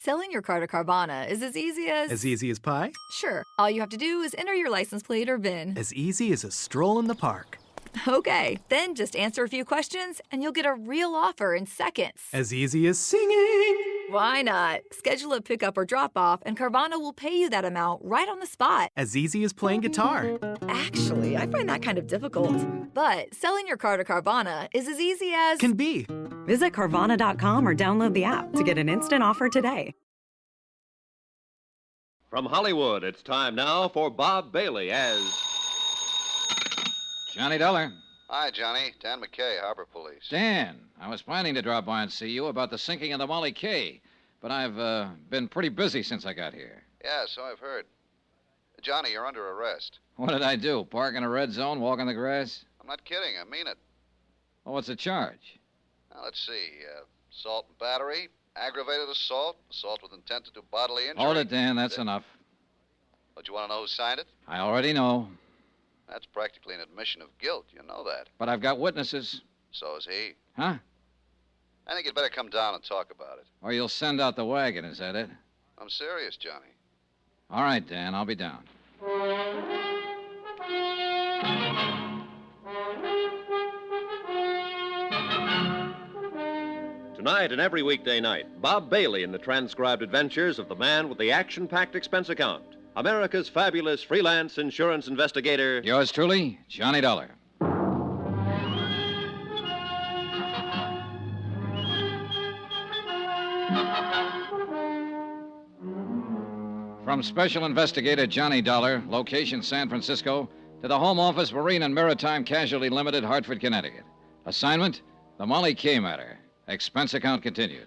Selling your car to Carvana is as easy as... As easy as pie? Sure. All you have to do is enter your license plate or VIN. As easy as a stroll in the park. Okay, then just answer a few questions and you'll get a real offer in seconds. As easy as singing. Why not? Schedule a pickup or drop-off and Carvana will pay you that amount right on the spot. As easy as playing guitar. Actually, I find that kind of difficult. But selling your car to Carvana is as easy as... Can be. Visit Carvana.com or download the app to get an instant offer today. From Hollywood, it's time now for Bob Bailey as... Johnny Dollar. Hi, Johnny. Dan McKay, Harbor Police. Dan, I was planning to drop by and see you about the sinking of the Molly K, but I've been pretty busy since I got here. Yeah, so I've heard. Johnny, you're under arrest. What did I do? Park in a red zone, walk on the grass? I'm not kidding. I mean it. Well, what's the charge? Now, let's see. Assault and battery, aggravated assault, assault with intent to do bodily injury. Hold it, Dan. That's enough. But you want to know who signed it? I already know. That's practically an admission of guilt. You know that. But I've got witnesses. So is he. Huh? I think you'd better come down and talk about it. Or you'll send out the wagon, is that it? I'm serious, Johnny. All right, Dan. I'll be down. Tonight and every weekday night, Bob Bailey in the transcribed adventures of the man with the action-packed expense account. America's fabulous freelance insurance investigator. Yours truly, Johnny Dollar. From Special Investigator Johnny Dollar, location San Francisco, to the Home Office Marine and Maritime Casualty Limited, Hartford, Connecticut. Assignment, the Molly K matter. Expense account continued.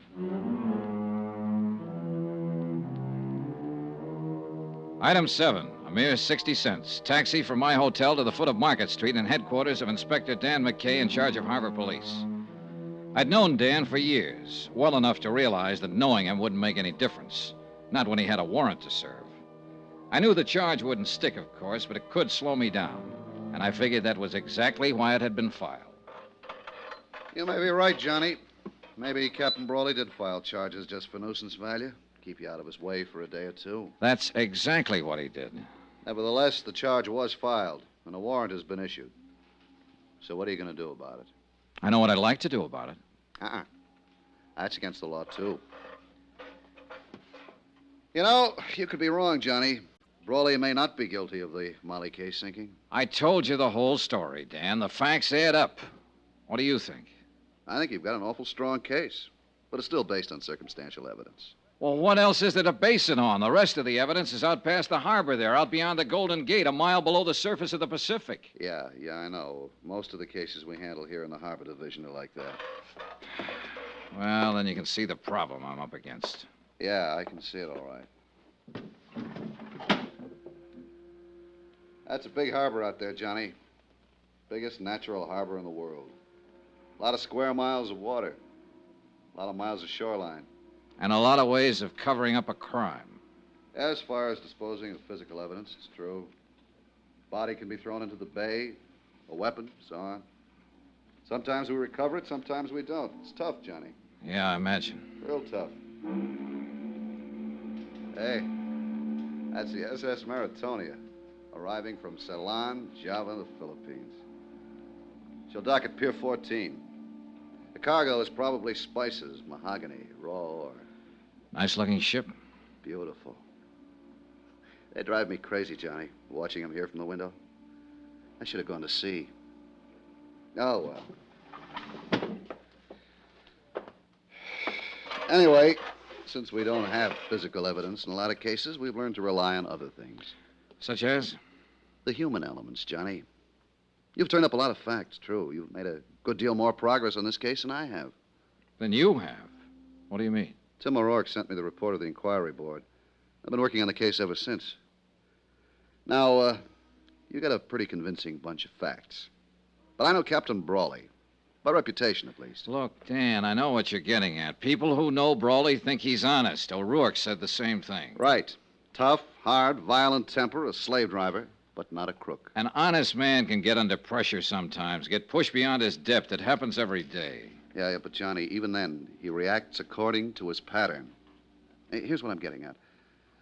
Item 7, a mere 60 cents. Taxi from my hotel to the foot of Market Street and headquarters of Inspector Dan McKay in charge of Harbor Police. I'd known Dan for years, well enough to realize that knowing him wouldn't make any difference. Not when he had a warrant to serve. I knew the charge wouldn't stick, of course, but it could slow me down. And I figured that was exactly why it had been filed. You may be right, Johnny. Maybe Captain Brawley did file charges just for nuisance value. Keep you out of his way for a day or two. That's exactly what he did. Nevertheless, the charge was filed, and a warrant has been issued. So what are you going to do about it? I know what I'd like to do about it. That's against the law, too. You know, you could be wrong, Johnny. Brawley may not be guilty of the Molly K sinking. I told you the whole story, Dan. The facts add up. What do you think? I think you've got an awful strong case, but it's still based on circumstantial evidence. Well, what else is there to base it on? The rest of the evidence is out past the harbor there, out beyond the Golden Gate, a mile below the surface of the Pacific. Yeah, I know. Most of the cases we handle here in the Harbor Division are like that. Well, then you can see the problem I'm up against. Yeah, I can see it all right. That's a big harbor out there, Johnny. Biggest natural harbor in the world. A lot of square miles of water. A lot of miles of shoreline. And a lot of ways of covering up a crime. As far as disposing of physical evidence, it's true. Body can be thrown into the bay, a weapon, so on. Sometimes we recover it, sometimes we don't. It's tough, Johnny. Yeah, I imagine. Real tough. Hey, that's the SS Maritonia, arriving from Ceylon, Java, the Philippines. She'll dock at Pier 14. The cargo is probably spices, mahogany, raw ore. Nice-looking ship. Beautiful. They drive me crazy, Johnny, watching them here from the window. I should have gone to sea. Oh, well. Anyway, since we don't have physical evidence in a lot of cases, we've learned to rely on other things. Such as? The human elements, Johnny. You've turned up a lot of facts, true. You've made a good deal more progress on this case than I have. Than you have? What do you mean? Tim O'Rourke sent me the report of the inquiry board. I've been working on the case ever since. Now, you got a pretty convincing bunch of facts. But I know Captain Brawley. By reputation, at least. Look, Dan, I know what you're getting at. People who know Brawley think he's honest. O'Rourke said the same thing. Right. Tough, hard, violent temper, a slave driver, but not a crook. An honest man can get under pressure sometimes, get pushed beyond his depth. It happens every day. Yeah, but Johnny, even then, he reacts according to his pattern. Hey, here's what I'm getting at.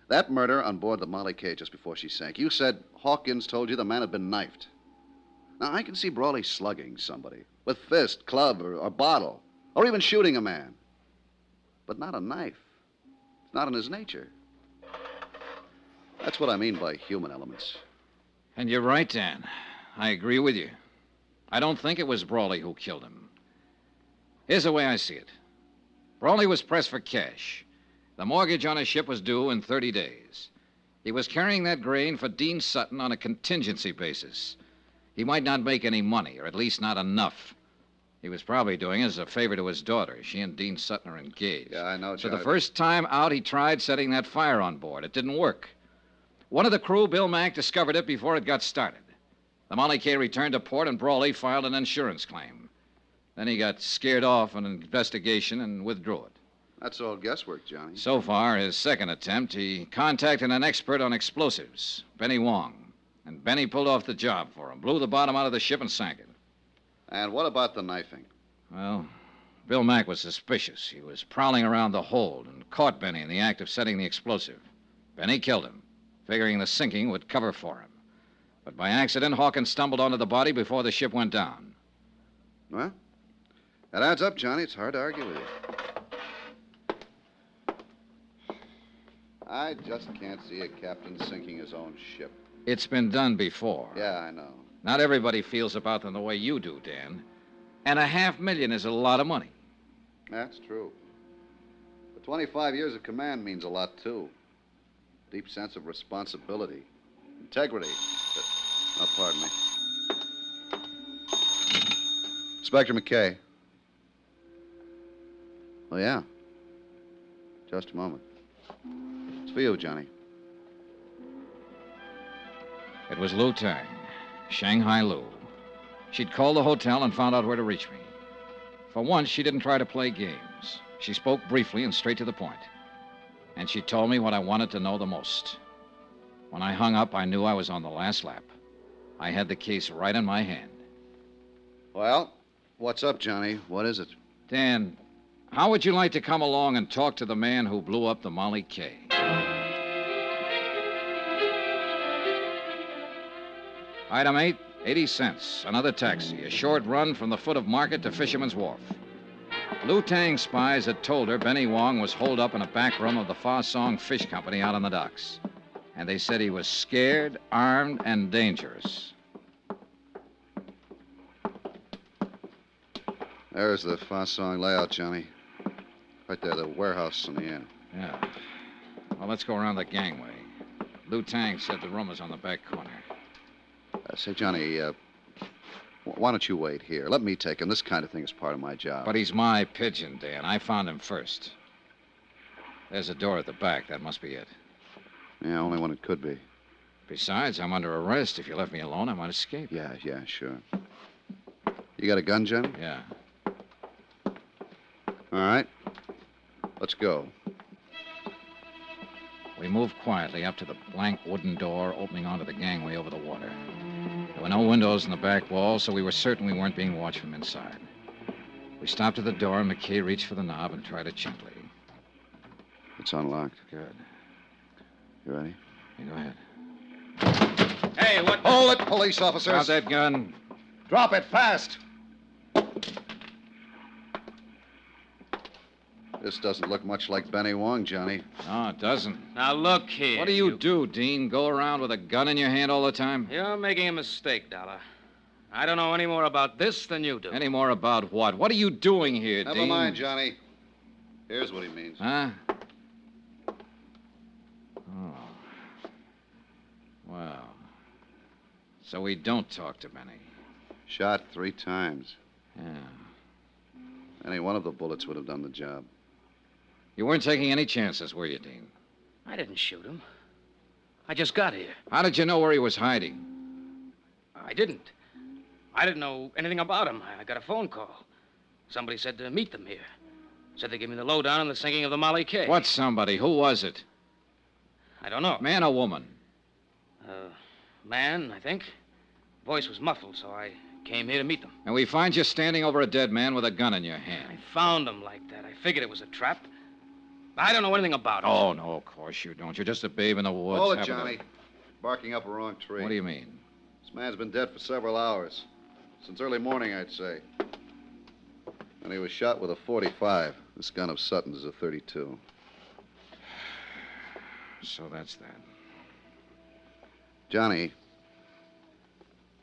That murder on board the Molly K just before she sank, you said Hawkins told you the man had been knifed. Now, I can see Brawley slugging somebody with fist, club, or bottle, or even shooting a man. But not a knife. It's not in his nature. That's what I mean by human elements. And you're right, Dan. I agree with you. I don't think it was Brawley who killed him. Here's the way I see it. Brawley was pressed for cash. The mortgage on his ship was due in 30 days. He was carrying that grain for Dean Sutton on a contingency basis. He might not make any money, or at least not enough. He was probably doing it as a favor to his daughter. She and Dean Sutton are engaged. Yeah, I know, So Johnny. the first time out, he tried setting that fire on board. It didn't work. One of the crew, Bill Mack, discovered it before it got started. The Molly K returned to port, and Brawley filed an insurance claim. Then he got scared off an investigation and withdrew it. That's all guesswork, Johnny. So far, his second attempt, he contacted an expert on explosives, Benny Wong. And Benny pulled off the job for him, blew the bottom out of the ship and sank it. And what about the knifing? Well, Bill Mack was suspicious. He was prowling around the hold and caught Benny in the act of setting the explosive. Benny killed him, figuring the sinking would cover for him. But by accident, Hawkins stumbled onto the body before the ship went down. Well, that adds up, Johnny. It's hard to argue with you. I just can't see a captain sinking his own ship. It's been done before. Yeah, I know. Not everybody feels about them the way you do, Dan. And $500,000 is a lot of money. That's true. But 25 years of command means a lot, too. Deep sense of responsibility. Integrity. Oh, pardon me. Inspector McKay. Oh, yeah. Just a moment. It's for you, Johnny. It was Lou Tang, Shanghai Lou. She'd called the hotel and found out where to reach me. For once, she didn't try to play games. She spoke briefly and straight to the point. And she told me what I wanted to know the most. When I hung up, I knew I was on the last lap. I had the case right in my hand. Well, what's up, Johnny? What is it? Dan, how would you like to come along and talk to the man who blew up the Molly K? Item 8, 80 cents. Another taxi. A short run from the foot of Market to Fisherman's Wharf. Lou Tang's spies had told her Benny Wong was holed up in a back room of the Fa Song Fish Company out on the docks. And they said he was scared, armed, and dangerous. There's the Fa Song layout, Johnny. Right there, the warehouse in the end. Yeah. Well, let's go around the gangway. Lou Tang said the room was on the back corner. Say, Johnny, why don't you wait here? Let me take him. This kind of thing is part of my job. But he's my pigeon, Dan. I found him first. There's a door at the back. That must be it. Yeah, only one it could be. Besides, I'm under arrest. If you left me alone, I might escape. Yeah, sure. You got a gun, Johnny? Yeah. All right. Let's go. We moved quietly up to the blank wooden door opening onto the gangway over the water. There were no windows in the back wall, so we were certain we weren't being watched from inside. We stopped at the door, and McKay reached for the knob and tried it gently. It's unlocked. Good. You ready? Yeah, go ahead. Hey, what? Hold it, police officers. Drop that gun. Drop it fast. This doesn't look much like Benny Wong, Johnny. No, it doesn't. Now, look here. What do you do, Dean? Go around with a gun in your hand all the time? You're making a mistake, Dollar. I don't know any more about this than you do. Any more about what? What are you doing here, Never Dean? mind, Johnny. Here's what he means. Huh? Oh. Well. So we don't talk to Benny. Shot 3 times. Yeah. Any one of the bullets would have done the job. You weren't taking any chances, were you, Dean? I didn't shoot him. I just got here. How did you know where he was hiding? I didn't. I didn't know anything about him. I got a phone call. Somebody said to meet them here. Said they gave me the lowdown on the sinking of the Molly K. What somebody? Who was it? I don't know. Man or woman? Man, I think. Voice was muffled, so I came here to meet them. And we find you standing over a dead man with a gun in your I hand. found him like that. I figured it was a trap. I don't know anything about it. Oh, no, of course you don't. You're just a babe in the woods. Hold it, having a- Johnny. Barking up a wrong tree. What do you mean? This man's been dead for several hours. Since early morning, I'd say. And he was shot with a .45. This gun of Sutton's is a .32. So that's that. Johnny,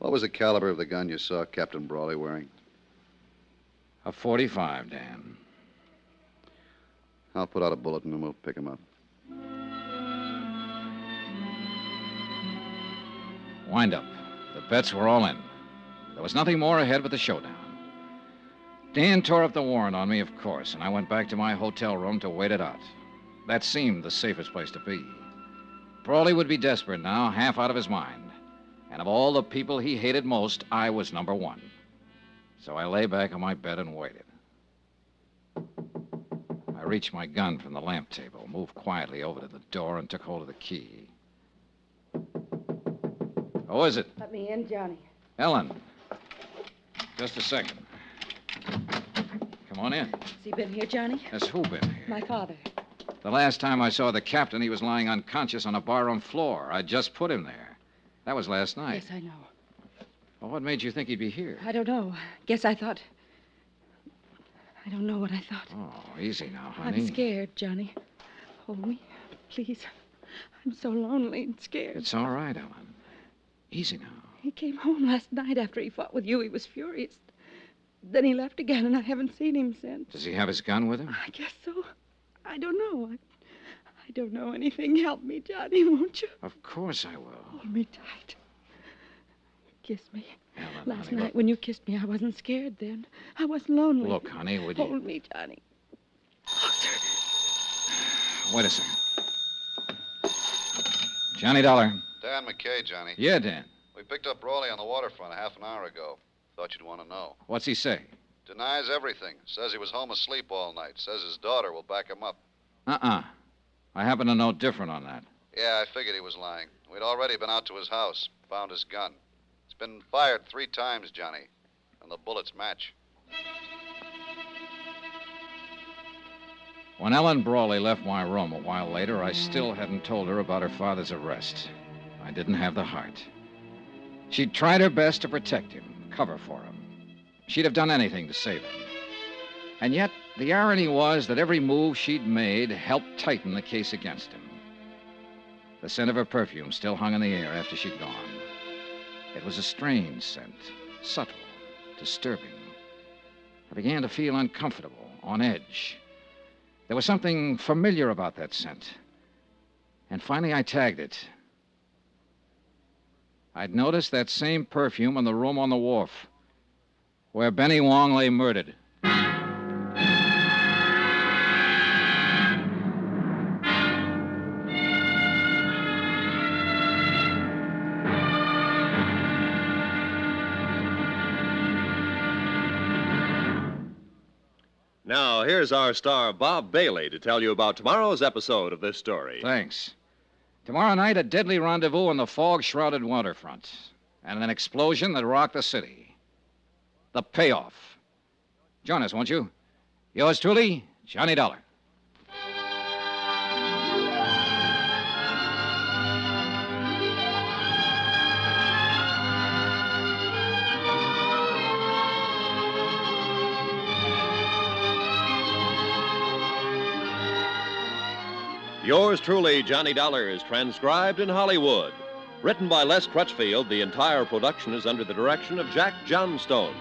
what was the caliber of the gun you saw Captain Brawley wearing? A 45, Dan. I'll put out a bulletin and we'll pick him up. Wind up. The bets were all in. There was nothing more ahead but the showdown. Dan tore up the warrant on me, of course, and I went back to my hotel room to wait it out. That seemed the safest place to be. Brawley would be desperate now, half out of his mind. And of all the people he hated most, I was number one. So I lay back on my bed and waited. I reached my gun from the lamp table, moved quietly over to the door, and took hold of the key. Who is it? Let me in, Johnny. Ellen. Just a second. Come on in. Has he been here, Johnny? Has who been here? My father. The last time I saw the captain, he was lying unconscious on a barroom floor. I just put him there. That was last night. Yes, I know. Well, what made you think he'd be here? I don't know. Guess I thought... I don't know what I thought. Oh, easy now, honey. I'm scared, Johnny. Hold me, please. I'm so lonely and scared. It's all right, Ellen. Easy now. He came home last night after he fought with you. He was furious. Then he left again, and I haven't seen him since. Does he have his gun with him? I guess so. I don't know. I don't know anything. Help me, Johnny, won't you? Of course I will. Hold me tight. Kiss me. Ellen, Last honey, night look. when you kissed me, I wasn't scared then. I wasn't lonely. Look, honey, would you... Hold me, Johnny. Closer. Wait a second. Johnny Dollar. Dan McKay, Johnny. Yeah, Dan. We picked up Brawley on the waterfront a half an hour ago. Thought you'd want to know. What's he say? Denies everything. Says he was home asleep all night. Says his daughter will back him up. Uh-uh. I happen to know different on that. Yeah, I figured he was lying. We'd already been out to his house. Found his gun. It's been fired 3 times, Johnny. And the bullets match. When Ellen Brawley left my room a while later, I still hadn't told her about her father's arrest. I didn't have the heart. She'd tried her best to protect him, cover for him. She'd have done anything to save him. And yet, the irony was that every move she'd made helped tighten the case against him. The scent of her perfume still hung in the air after she'd gone. It was a strange scent, subtle, disturbing. I began to feel uncomfortable, on edge. There was something familiar about that scent. And finally, I tagged it. I'd noticed that same perfume in the room on the wharf, where Benny Wong lay murdered. Now, here's our star, Bob Bailey, to tell you about tomorrow's episode of this story. Thanks. Tomorrow night, a deadly rendezvous on the fog-shrouded waterfront, and an explosion that rocked the city. The payoff. Join us, won't you? Yours truly, Johnny Dollar. Yours truly, Johnny Dollar, is transcribed in Hollywood. Written by Les Crutchfield, the entire production is under the direction of Jack Johnstone.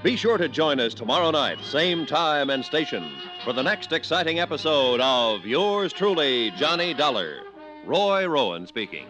Be sure to join us tomorrow night, same time and station, for the next exciting episode of Yours truly, Johnny Dollar. Roy Rowan speaking.